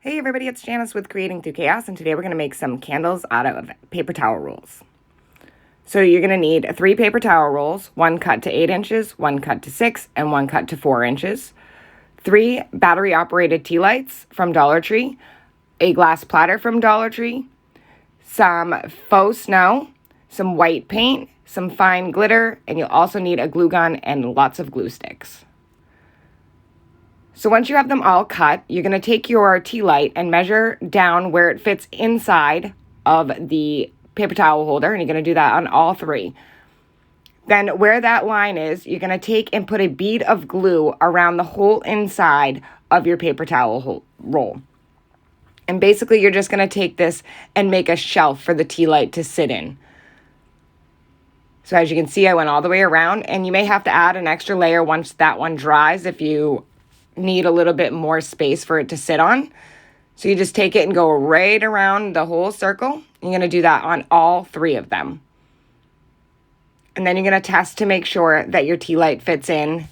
Hey everybody, it's Janice with Creating Through Chaos, and today we're going to make some candles out of paper towel rolls. So you're going to need 3 paper towel rolls, 1 cut to 8 inches, 1 cut to 6, and 1 cut to 4 inches, 3 battery-operated tea lights from Dollar Tree, a glass platter from Dollar Tree, some faux snow, some white paint, some fine glitter, and you'll also need a glue gun and lots of glue sticks. So once you have them all cut, you're going to take your tea light and measure down where it fits inside of the paper towel holder, and you're going to do that on all 3. Then where that line is, you're going to take and put a bead of glue around the whole inside of your paper towel roll. And basically you're just going to take this and make a shelf for the tea light to sit in. So as you can see, I went all the way around, and you may have to add an extra layer once that one dries if you need a little bit more space for it to sit on. So you just take it and go right around the whole circle. You're going to do that on all 3 of them. And then you're going to test to make sure that your tea light fits in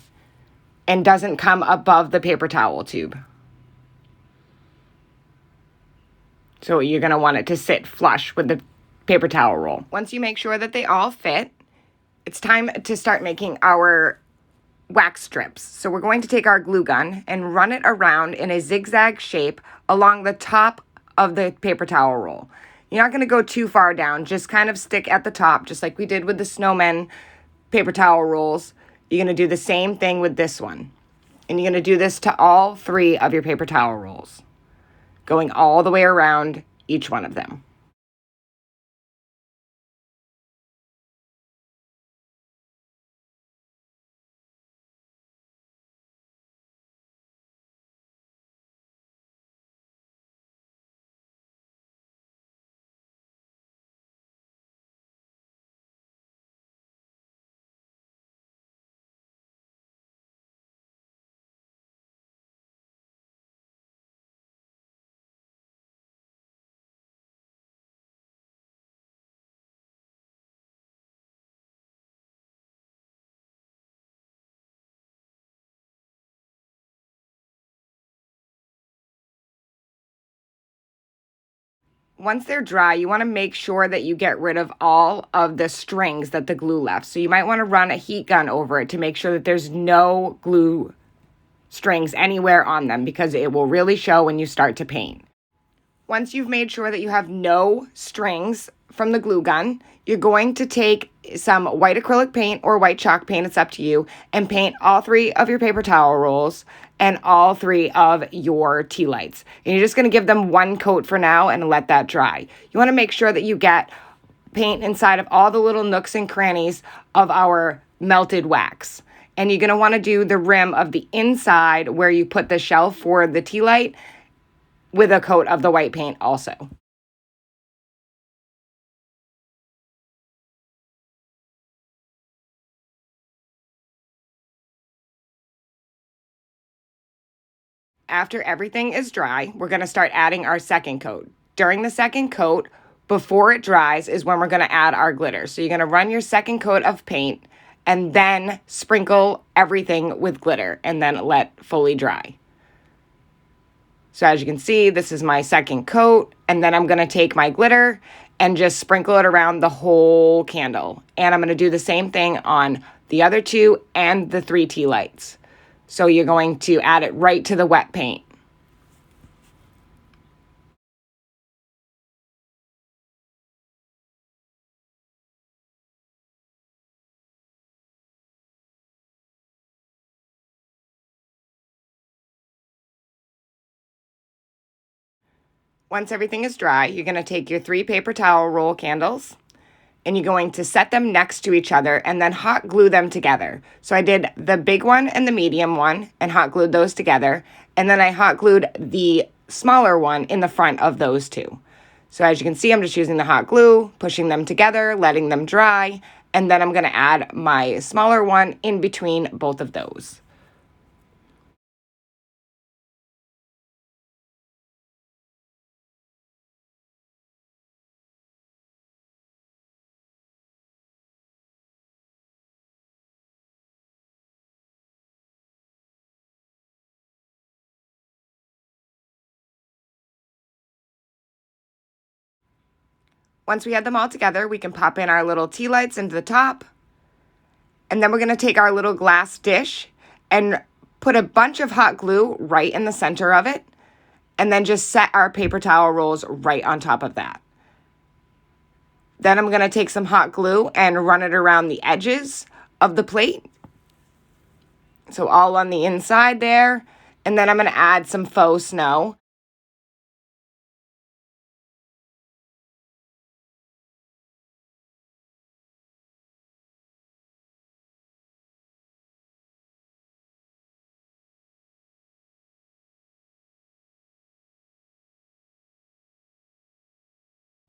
and doesn't come above the paper towel tube. So you're going to want it to sit flush with the paper towel roll. Once you make sure that they all fit, it's time to start making our wax strips. So we're going to take our glue gun and run it around in a zigzag shape along the top of the paper towel roll. You're not going to go too far down, just kind of stick at the top, just like we did with the snowmen paper towel rolls. You're going to do the same thing with this one. And you're going to do this to all 3 of your paper towel rolls, going all the way around each one of them. Once they're dry, you want to make sure that you get rid of all of the strings that the glue left. So you might want to run a heat gun over it to make sure that there's no glue strings anywhere on them, because it will really show when you start to paint. Once you've made sure that you have no strings from the glue gun, you're going to take some white acrylic paint or white chalk paint, it's up to you, and paint all 3 of your paper towel rolls and all 3 of your tea lights. And you're just going to give them 1 coat for now and let that dry. You want to make sure that you get paint inside of all the little nooks and crannies of our melted wax. And you're going to want to do the rim of the inside where you put the shelf for the tea light with a coat of the white paint also. After everything is dry, we're going to start adding our second coat. During the second coat, before it dries, is when we're going to add our glitter. So you're going to run your second coat of paint and then sprinkle everything with glitter and then let fully dry. So as you can see, this is my second coat, and then I'm going to take my glitter and just sprinkle it around the whole candle. And I'm going to do the same thing on the other 2 and the 3 tea lights. So you're going to add it right to the wet paint. Once everything is dry, you're going to take your 3 paper towel roll candles and you're going to set them next to each other and then hot glue them together. So I did the big one and the medium one and hot glued those together. And then I hot glued the smaller one in the front of those 2. So as you can see, I'm just using the hot glue, pushing them together, letting them dry, and then I'm going to add my smaller one in between both of those. Once we had them all together, we can pop in our little tea lights into the top. And then we're going to take our little glass dish and put a bunch of hot glue right in the center of it. And then just set our paper towel rolls right on top of that. Then I'm going to take some hot glue and run it around the edges of the plate. So all on the inside there. And then I'm going to add some faux snow.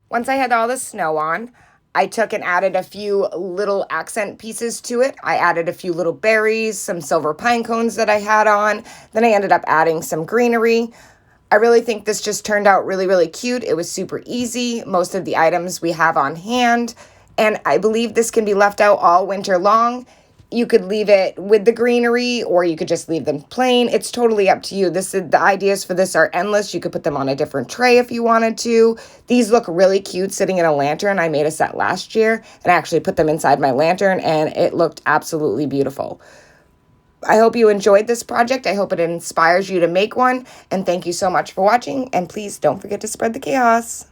Once I had all the snow on, I took and added a few little accent pieces to it. I added a few little berries, some silver pine cones that I had on. Then I ended up adding some greenery. I really think this just turned out really, really cute. It was super easy. Most of the items we have on hand. And I believe this can be left out all winter long. You could leave it with the greenery or you could just leave them plain. It's totally up to you. The ideas for this are endless. You could put them on a different tray if you wanted to. These look really cute sitting in a lantern. I made a set last year and I actually put them inside my lantern and it looked absolutely beautiful. I hope you enjoyed this project. I hope it inspires you to make one. And thank you so much for watching. And please don't forget to spread the chaos.